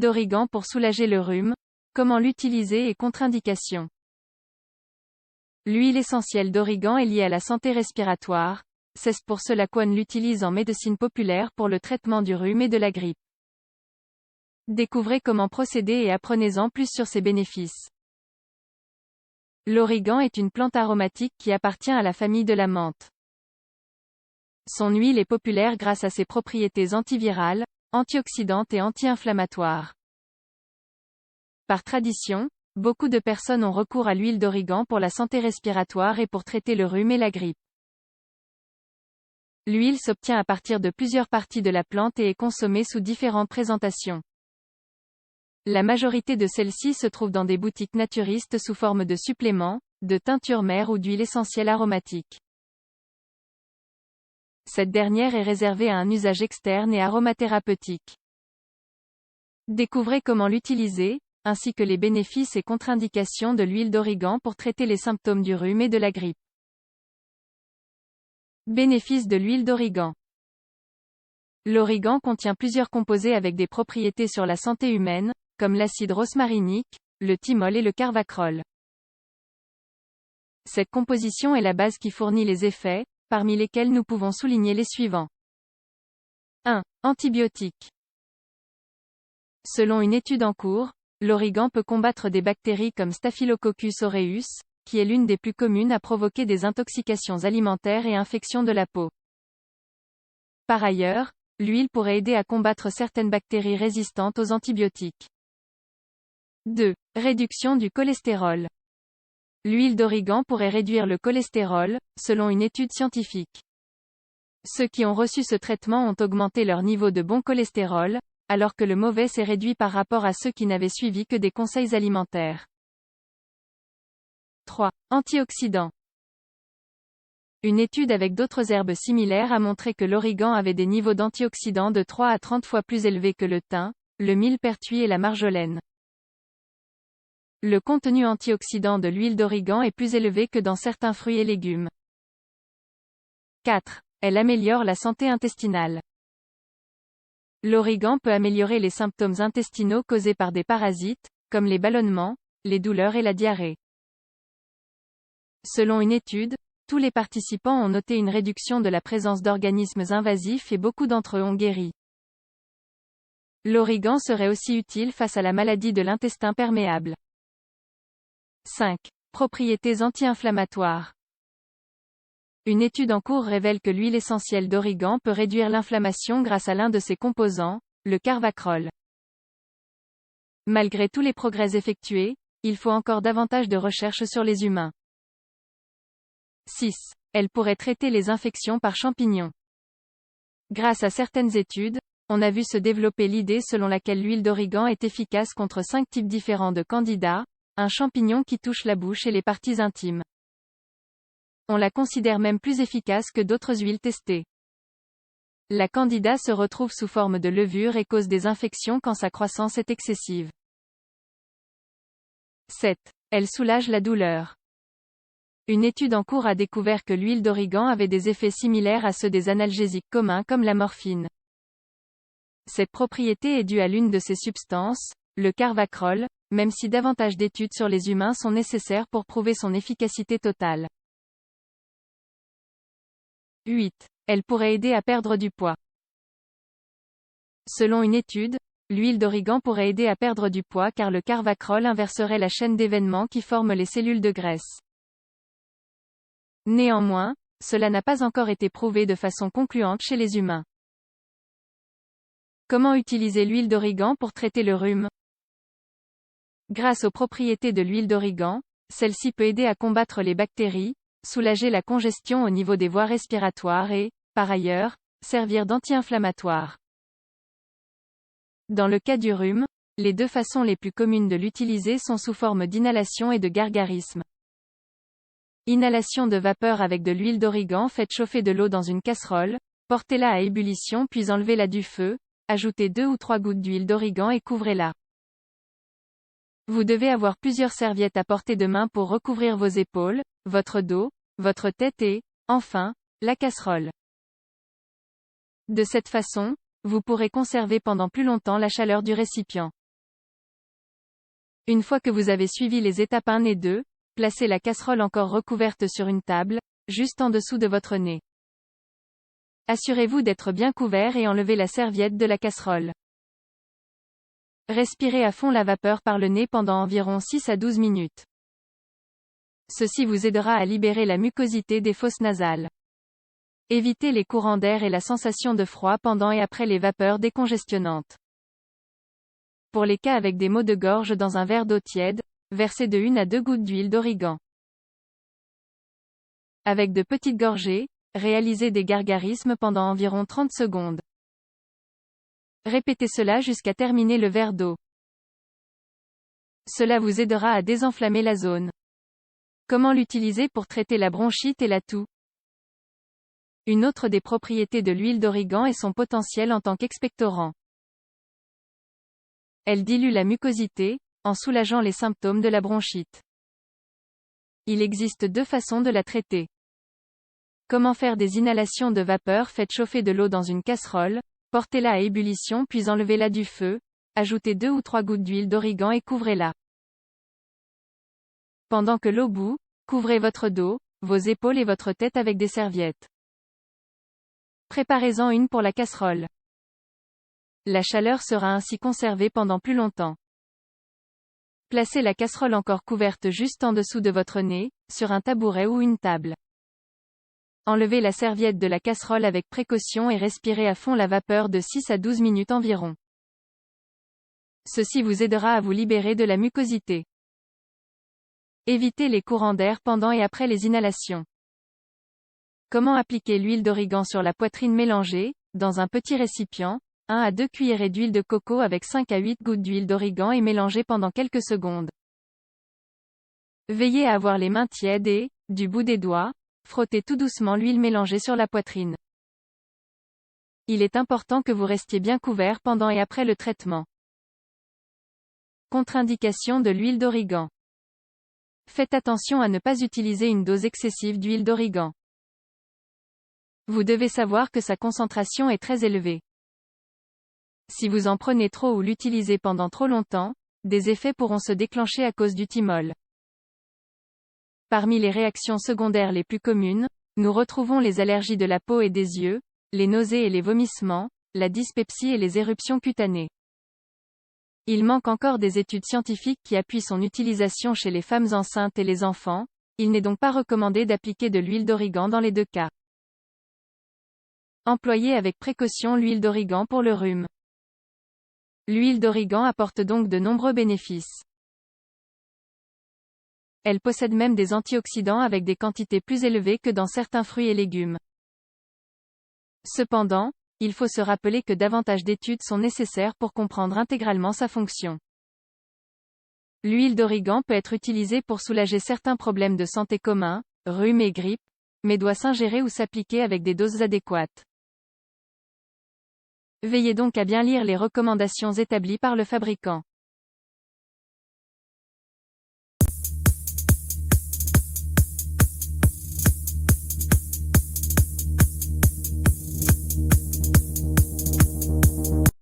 d'origan pour soulager le rhume, comment l'utiliser et contre-indications. L'huile essentielle d'origan est liée à la santé respiratoire, c'est pour cela qu'on l'utilise en médecine populaire pour le traitement du rhume et de la grippe. Découvrez comment procéder et apprenez-en plus sur ses bénéfices. L'origan est une plante aromatique qui appartient à la famille de la menthe. Son huile est populaire grâce à ses propriétés antivirales, antioxydantes et anti-inflammatoires. Par tradition, beaucoup de personnes ont recours à l'huile d'origan pour la santé respiratoire et pour traiter le rhume et la grippe. L'huile s'obtient à partir de plusieurs parties de la plante et est consommée sous différentes présentations. La majorité de celles-ci se trouvent dans des boutiques naturistes sous forme de suppléments, de teintures mères ou d'huile essentielle aromatique. Cette dernière est réservée à un usage externe et aromathérapeutique. Découvrez comment l'utiliser, ainsi que les bénéfices et contre-indications de l'huile d'origan pour traiter les symptômes du rhume et de la grippe. Bénéfices de l'huile d'origan. L'origan contient plusieurs composés avec des propriétés sur la santé humaine, comme l'acide rosmarinique, le thymol et le carvacrol. Cette composition est la base qui fournit les effets, parmi lesquels nous pouvons souligner les suivants. 1. Antibiotiques. Selon une étude en cours, l'origan peut combattre des bactéries comme Staphylococcus aureus, qui est l'une des plus communes à provoquer des intoxications alimentaires et infections de la peau. Par ailleurs, l'huile pourrait aider à combattre certaines bactéries résistantes aux antibiotiques. 2. Réduction du cholestérol. L'huile d'origan pourrait réduire le cholestérol, selon une étude scientifique. Ceux qui ont reçu ce traitement ont augmenté leur niveau de bon cholestérol, alors que le mauvais s'est réduit par rapport à ceux qui n'avaient suivi que des conseils alimentaires. 3. Antioxydants. Une étude avec d'autres herbes similaires a montré que l'origan avait des niveaux d'antioxydants de 3 à 30 fois plus élevés que le thym, le millepertuis et la marjolaine. Le contenu antioxydant de l'huile d'origan est plus élevé que dans certains fruits et légumes. 4. Elle améliore la santé intestinale. L'origan peut améliorer les symptômes intestinaux causés par des parasites, comme les ballonnements, les douleurs et la diarrhée. Selon une étude, tous les participants ont noté une réduction de la présence d'organismes invasifs et beaucoup d'entre eux ont guéri. L'origan serait aussi utile face à la maladie de l'intestin perméable. 5. Propriétés anti-inflammatoires. Une étude en cours révèle que l'huile essentielle d'origan peut réduire l'inflammation grâce à l'un de ses composants, le carvacrol. Malgré tous les progrès effectués, il faut encore davantage de recherches sur les humains. 6. Elle pourrait traiter les infections par champignons. Grâce à certaines études, on a vu se développer l'idée selon laquelle l'huile d'origan est efficace contre 5 types différents de candida, un champignon qui touche la bouche et les parties intimes. On la considère même plus efficace que d'autres huiles testées. La candida se retrouve sous forme de levure et cause des infections quand sa croissance est excessive. 7. Elle soulage la douleur. Une étude en cours a découvert que l'huile d'origan avait des effets similaires à ceux des analgésiques communs comme la morphine. Cette propriété est due à l'une de ces substances, le carvacrol, même si davantage d'études sur les humains sont nécessaires pour prouver son efficacité totale. 8. Elle pourrait aider à perdre du poids. Selon une étude, l'huile d'origan pourrait aider à perdre du poids car le carvacrol inverserait la chaîne d'événements qui forment les cellules de graisse. Néanmoins, cela n'a pas encore été prouvé de façon concluante chez les humains. Comment utiliser l'huile d'origan pour traiter le rhume? Grâce aux propriétés de l'huile d'origan, celle-ci peut aider à combattre les bactéries, soulager la congestion au niveau des voies respiratoires et, par ailleurs, servir d'anti-inflammatoire. Dans le cas du rhume, les deux façons les plus communes de l'utiliser sont sous forme d'inhalation et de gargarisme. Inhalation de vapeur avec de l'huile d'origan. Faites chauffer de l'eau dans une casserole, portez-la à ébullition puis enlevez-la du feu, ajoutez 2 ou 3 gouttes d'huile d'origan et couvrez-la. Vous devez avoir plusieurs serviettes à portée de main pour recouvrir vos épaules, votre dos, votre tête et, enfin, la casserole. De cette façon, vous pourrez conserver pendant plus longtemps la chaleur du récipient. Une fois que vous avez suivi les étapes 1 et 2, placez la casserole encore recouverte sur une table, juste en dessous de votre nez. Assurez-vous d'être bien couvert et enlevez la serviette de la casserole. Respirez à fond la vapeur par le nez pendant environ 6 à 12 minutes. Ceci vous aidera à libérer la mucosité des fosses nasales. Évitez les courants d'air et la sensation de froid pendant et après les vapeurs décongestionnantes. Pour les cas avec des maux de gorge dans un verre d'eau tiède, versez de 1 à 2 gouttes d'huile d'origan. Avec de petites gorgées, réalisez des gargarismes pendant environ 30 secondes. Répétez cela jusqu'à terminer le verre d'eau. Cela vous aidera à désenflammer la zone. Comment l'utiliser pour traiter la bronchite et la toux? Une autre des propriétés de l'huile d'origan est son potentiel en tant qu'expectorant. Elle dilue la mucosité, en soulageant les symptômes de la bronchite. Il existe 2 façons de la traiter. Comment faire des inhalations de vapeur? Faites chauffer de l'eau dans une casserole, portez-la à ébullition puis enlevez-la du feu, ajoutez 2 ou 3 gouttes d'huile d'origan et couvrez-la. Pendant que l'eau bout, couvrez votre dos, vos épaules et votre tête avec des serviettes. Préparez-en une pour la casserole. La chaleur sera ainsi conservée pendant plus longtemps. Placez la casserole encore couverte juste en dessous de votre nez, sur un tabouret ou une table. Enlevez la serviette de la casserole avec précaution et respirez à fond la vapeur de 6 à 12 minutes environ. Ceci vous aidera à vous libérer de la mucosité. Évitez les courants d'air pendant et après les inhalations. Comment appliquer l'huile d'origan sur la poitrine? Mélangée, dans un petit récipient, 1 à 2 cuillerées d'huile de coco avec 5 à 8 gouttes d'huile d'origan et mélangez pendant quelques secondes. Veillez à avoir les mains tièdes et, du bout des doigts, frottez tout doucement l'huile mélangée sur la poitrine. Il est important que vous restiez bien couvert pendant et après le traitement. Contre-indication de l'huile d'origan. Faites attention à ne pas utiliser une dose excessive d'huile d'origan. Vous devez savoir que sa concentration est très élevée. Si vous en prenez trop ou l'utilisez pendant trop longtemps, des effets pourront se déclencher à cause du thymol. Parmi les réactions secondaires les plus communes, nous retrouvons les allergies de la peau et des yeux, les nausées et les vomissements, la dyspepsie et les éruptions cutanées. Il manque encore des études scientifiques qui appuient son utilisation chez les femmes enceintes et les enfants, il n'est donc pas recommandé d'appliquer de l'huile d'origan dans les 2 cas. Employez avec précaution l'huile d'origan pour le rhume. L'huile d'origan apporte donc de nombreux bénéfices. Elle possède même des antioxydants avec des quantités plus élevées que dans certains fruits et légumes. Cependant, il faut se rappeler que davantage d'études sont nécessaires pour comprendre intégralement sa fonction. L'huile d'origan peut être utilisée pour soulager certains problèmes de santé communs, rhume et grippe, mais doit s'ingérer ou s'appliquer avec des doses adéquates. Veillez donc à bien lire les recommandations établies par le fabricant.